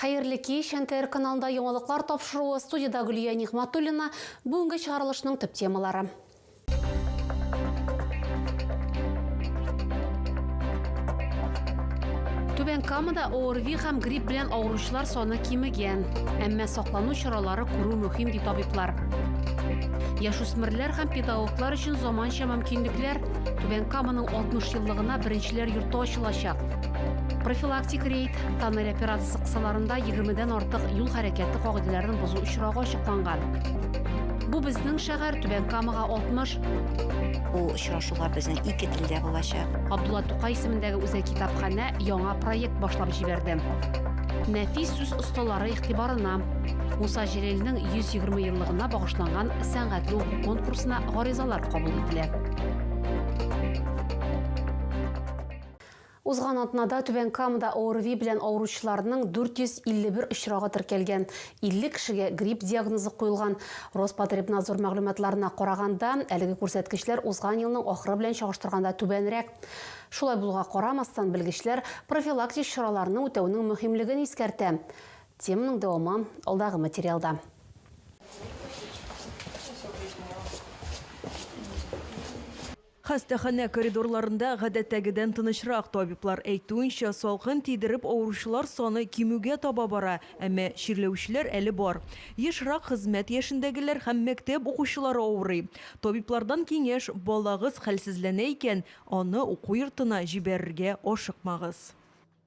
Хайырлы кеш, НТР каналында яңалыклар тапшыруы, студияда Гүлия Нигматуллина, бүгінгі чыгарылышның төп темалары. Түбән Камада ОРВИ һәм грипп белән авыручылар саны кимегән. Әмма саклану чаралары күрү мөһим ди табиблар. Яшүсмерләр һәм педагоглар өчен заманча мөмкинлекләр. Түбән Каманың 60 еллыгына беренчеләр йорты ачылачак. Профилактик рейд, тоннель операциясы кысаларында 20дән артык юл хәрәкәте кагыйдәләрен бозу очрагы ачыкланган. Бу безнең шәһәр Түбән Камага 60. Бу очрашулар безнең ике телдә булачак. Абдулла Тукай исемендәге үзәк китапханә яңа проект башлап җибәрде. Нәфис сүз осталары игътибарына. Муса Җәлилнең 120 еллыгына багышланган сәнгатьле уку конкурсына гаризалар кабул ителә. Узган атнада Түбән Камада ОРВИ белән авыручыларның 451 очрагы теркәлгән. 50 кешегә грипп диагнозы куелган. Роспотребнадзор мәгълүматларына караганда, әлеге күрсәткечләр узган елның ахыры белән чагыштырганда түбәнрәк. Шулай булуга карамастан, белгечләр профилактик чараларны үтәүнең мөһимлеген искәртә. Теманың дәвамы алдагы материалда. Хастахана коридорларында гадәттәгедән тынычрак. Табиблар әйтүенчә, салкын тидереп авыручылар саны кимүгә таба бара, әмма чирләүчеләр әле бар. Ешрак хезмәт яшендәгеләр һәм мәктәп укучылары авырый. Табиблардан киңәш: балагыз хәлсезләнә икән, аны уку йортына җибәрергә ашыкмагыз.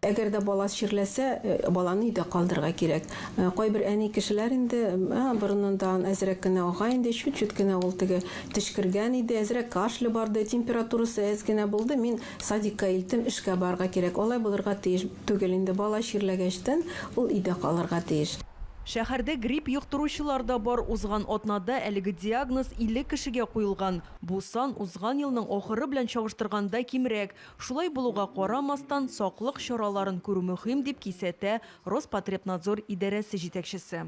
Әгәр дә бала чирләсә, баланы өйдә калдырырга кирәк. Кайбер әни кешеләр инде борынындан әзрәк кенә ага инде, чут-чут кенә ул теге тишкергән иде, әзрәк кашлы барды, температурасы әз генә булды. Мин садикка илтем, эшкә барырга кирәк. Алай булырга тиеш түгел инде. Бала чирләгәчтән ул өйдә калырга тиеш. Шәһәрдә грипп йоктыручылар да бар. Узган атнада әлеге диагноз 50 кешегә куелган. Бу сан узган елның ахыры белән чагыштырганда кимрәк. Шулай булуга карамастан, саклык чараларын күрү мөһим дип кисәтә Роспотребнадзор идарәсе җитәкчесе.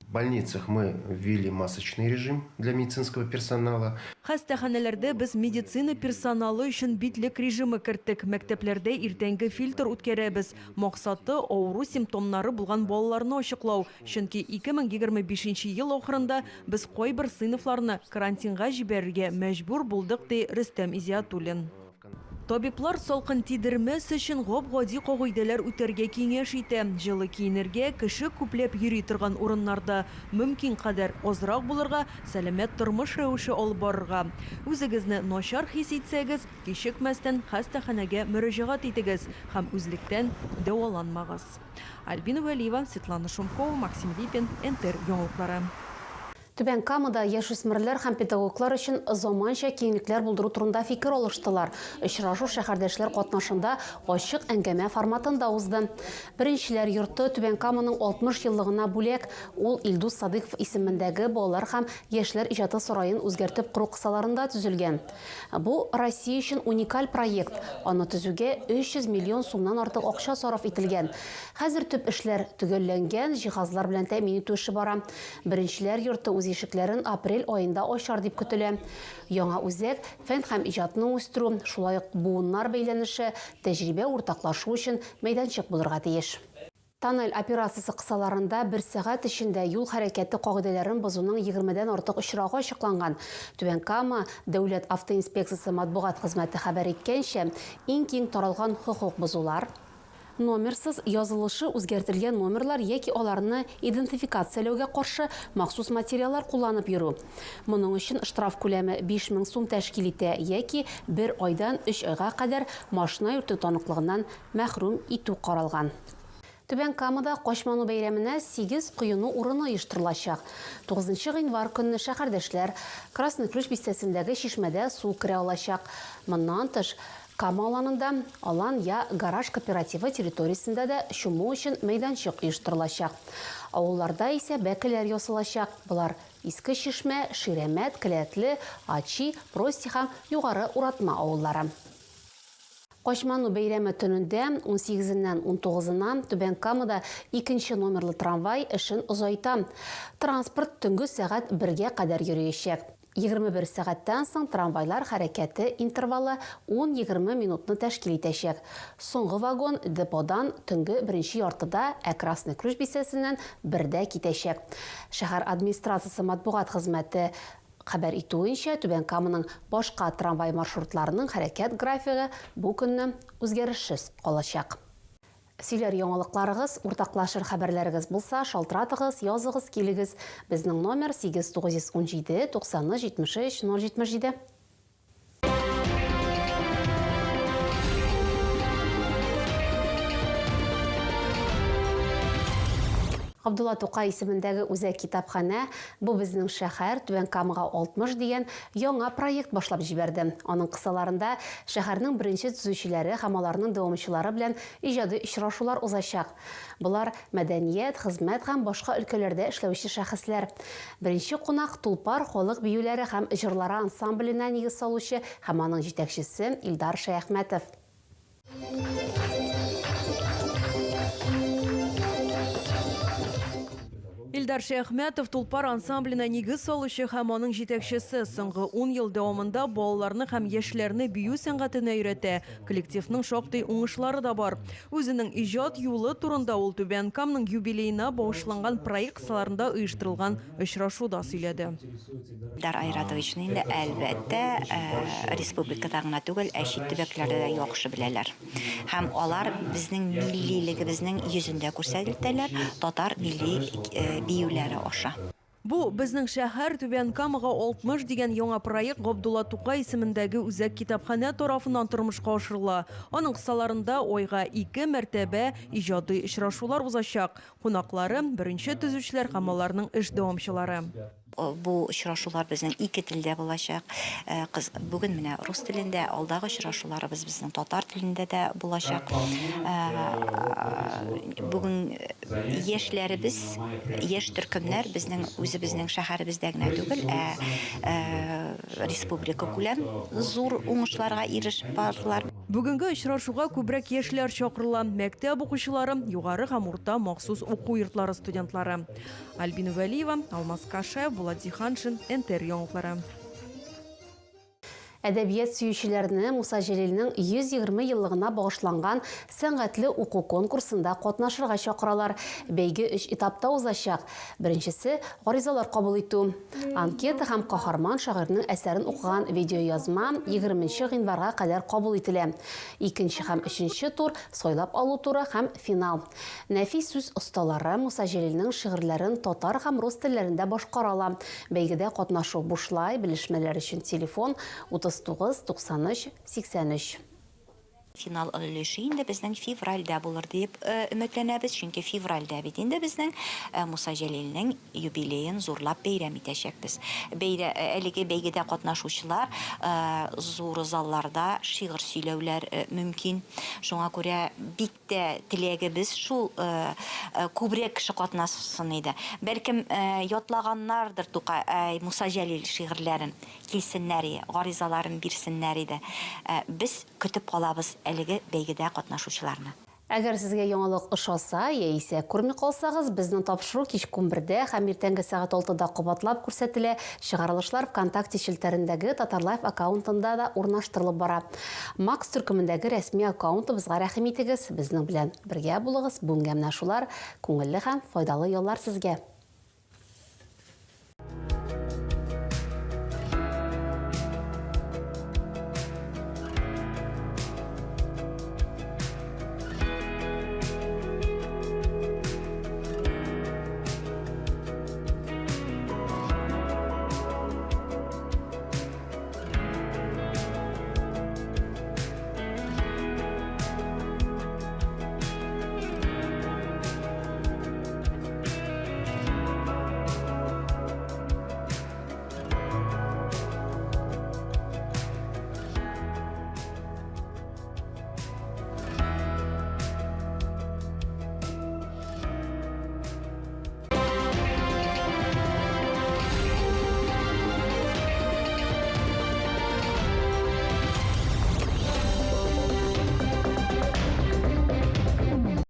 В больницах мы ввели масочный режим для медицинского персонала. Хастаханәләрдә без медицина персоналы өчен битлек режимы керттек. Мәктәпләрдә иртәнге фильтр үткәрәбез. Максаты авыру симптомнары булган балаларны ачыклау. Чөнки 2025 ел ахырында без кайбер сыйныфларны карантинга җибәрергә мәҗбүр булдык, ди Рөстәм Изиятуллин. Табиблар салкын тидермәс өчен гап-гади кагыйдәләр үтәргә киңәш итә. Җылы киенергә, кеше күпләп йөри торган урыннарда мөмкин кадәр азрак булырга, сәламәт тормыш рәвеше алып барырга. Үзегезне начар хис итсәгез, кичекмәстән хастаханәгә мөрәҗәгать итегез һәм үзлектән дәваланмагыз. Альбина Вәлиева, Светлана Шумкова, Максим Липин, НТР яңалыклары. Түбән Камада яшүсмерләр һәм педагоглар өчен заманча киңлекләр булдыру турында фикер алыштылар. Очрашу шәһәрдәшләр катнашында ачык әңгәмә форматында узды. Беренчеләр йорты Түбән Каманың 60 еллыгына бүләк, ул Илдус Садыйков исемендәге балалар һәм яшьләр иҗаты сараен үзгәртеп кору кысаларында төзелгән. Бу Россия өчен уникаль проект. Аны төзүгә 300 миллион сумнан артык акча сарыф ителгән. Хәзер төп эшләр төгәлләнгән, җиһазлар белән тәэмин итү эше бара. Беренчеләр йорты ишекләрен апрель айында ачар дип көтелә. Яңа үзәк фән һәм иҗатны үстерү, шулай ук буыннар бәйләнеше, тәҗрибә уртаклашу өчен мәйданчык булырга тиеш. Тоннель операциясы кысаларында 1 сәгать эчендә юл хәрәкәте кагыйдәләрен бозуның 20дән артык очрагы ачыкланган. Түбән Кама дәүләт автоинспекциясе матбугат хезмәте хәбәр иткәнчә, иң киң таралган хокук бозулар: номерсыз язылышы үзгәртелгән номерлар яки аларны идентификацияләүгә каршы махсус материаллар кулланып йөрү. Моның өчен штраф күләме 5000 сум тәшкил итә яки 1 айдан 3 айга кадәр машина йөртү таныклыгыннан мәхрүм итү каралган. Түбән Камада Качману бәйрәменә 8 коену урыны оештырылачак. 9 гыйнвар көнне шәһәрдәшләр Красный Ключ бистәсендәге чишмәдә су керә алачак. Моннан тыш Кама аланында алан я гараж кооперативы территориясендә дә чуму өчен мәйданчык оештырылачак. Авылларда исә бәкеләр ясалачак. Булар Иске Шишмә, Ширемәт, Келәтле, Ачи, Прости һәм Югары Уратма авыллары. Качману бәйрәме төнендә 18-ннән 19-на Түбән Камада 2 номерлы трамвай эшен озайта. Транспорт төнге сәгать 1-гә кадәр йөрәячәк. 21 сәгатьтән соң трамвайлар хәрәкәте интервалы 10-20 минутны тәшкил итәчәк. Соңгы вагон деподан төнге 1-нче яртыда Красный Ключ бисәсеннән 1-дә китәчәк. Шәһәр администрациясе матбугат хезмәте хәбәр итүенчә, Түбән Каманың башка трамвай маршрутларының хәрәкәт графигы бу көнне үзгәрешсез калачак. Сөйләр яңалыкларыгыз, уртаклашыр хәбәрләрегез булса, шалтыратыгыз, языгыз, килегез. Безнең номер 8917 90 73 077. Абдулла Тукай исемендәге үзәк китапханә бу безнең шәһәр Түбән Камага 60 дигән яңа проект башлап җибәрде. Аның кысаларында шәһәрнең беренче төзүчеләре һәм аларның дәвамчылары белән иҗади очрашулар узачак. Булар мәдәният, хезмәт һәм башка өлкәләрдә эшләүче шәхесләр. Беренче кунак Тулпар халык биюләре һәм җырлары ансамбленә нигез салучы һәм аның җитәкчесе Илдар Шәяхмәтов. Илдар Шәяхмәтов Тулпар ансамбленә нигез салучы һәм аның җитәкчесе. Соңгы 10 ел дәвамында балаларны һәм яшьләрне бию сәнгатенә өйрәтә. Коллективның шактый уңышлары да бар. Үзенең иҗат юлы турында ул Түбән Каманың юбилеена багышланган проект кысаларында оештырылган очрашуда сөйләде. Илдар Айратовичны инде әлбәттә республикада гына түгел, чит төбәкләрдә дә яхшы беләләр. Һәм алар безнең миллилегебезнең йөзендә күрсәтеләләр, татар милли биюләре аша. Бу безнең шәһәр Түбән Камага 60 дигән яңа проект Габдулла Тукай исемендәге үзәк китапханә тарафыннан тормышка ашырыла. Аның кысаларында айга 2 мәртәбә иҗади очрашулар узачак. Кунаклары беренче төзүчеләр һәм аларның эш дәвамчылары. Бу очрашулар безнең 2 телдә булачак. Бүген менә рус телендә, алдагы очрашуларыбыз безнең татар телендә дә булачак. Бүген яшьләребез, яшь төркемнәр безнең үзебезнең шәһәребездә генә түгел, республика күләм зур уңышларга ирешеп бардылар. Бүгенге очрашуга күбрәк яшьләр чакырыла. Мәктәп укучылары, югары һәм урта махсус уку йортлары студентлары. Альбина Вәлиева, Алмаз Кашев, Владимир Ханшин, НТР яңалыклары. Әдәбият сөючеләрне Муса Җәлилнең 120 еллыгына багышланган сәнгатьле уку конкурсында катнашырга чакыралар. Бәйге 3 этапта узачак. Беренчесе гаризалар кабул итү. Анкета һәм каһарман шагыйрьнең әсәрен укыган видеоязма 20 гыйнварга кадәр кабул ителә. Икенче һәм өченче тур сайлап алу туры һәм финал. Нәфис сүз осталары Муса Җәлилнең шигырьләрен татар һәм рус телләрендә башкарала. Бәйгедә катнашу бушлай, белешмәләр өчен телефон 39-93-83. Финал өлеше инде безнең февральдә булыр дип өметләнәбез, чөнки февральдә бит инде безнең Муса Җәлилнең юбилеен зурлап бәйрәм итәчәкбез. Әлеге бәйгедә катнашучылар зур залларда шигырь сөйләүләр мөмкин. Шуңа күрә бик тә теләгебез шул күбрәк кеше катнашсын иде. Бәлкем ятлаганнардыр Муса Җәлил шигырьләрен килсеннәр, гаризаларын бирсеннәр иде. Без көтеп калабыз әлеге бәйгедә катнашучыларны. Әгәр сезгә яңалык ошаса, яисә күрми калсагыз, безнең тапшыру кич 11-дә һәм иртәнге сәгать 6-да кабатлап күрсәтелә. Чыгарылышлар ВКонтакте челтәрендәге Татарлайф аккаунтында да урнаштырылып бара. Макс төркемендәге рәсми аккаунтыбызга рәхим итегез. Безнең белән бергә булыгыз. Бүгенгә менә шулар. Күңелле һәм файдалы еллар сезгә.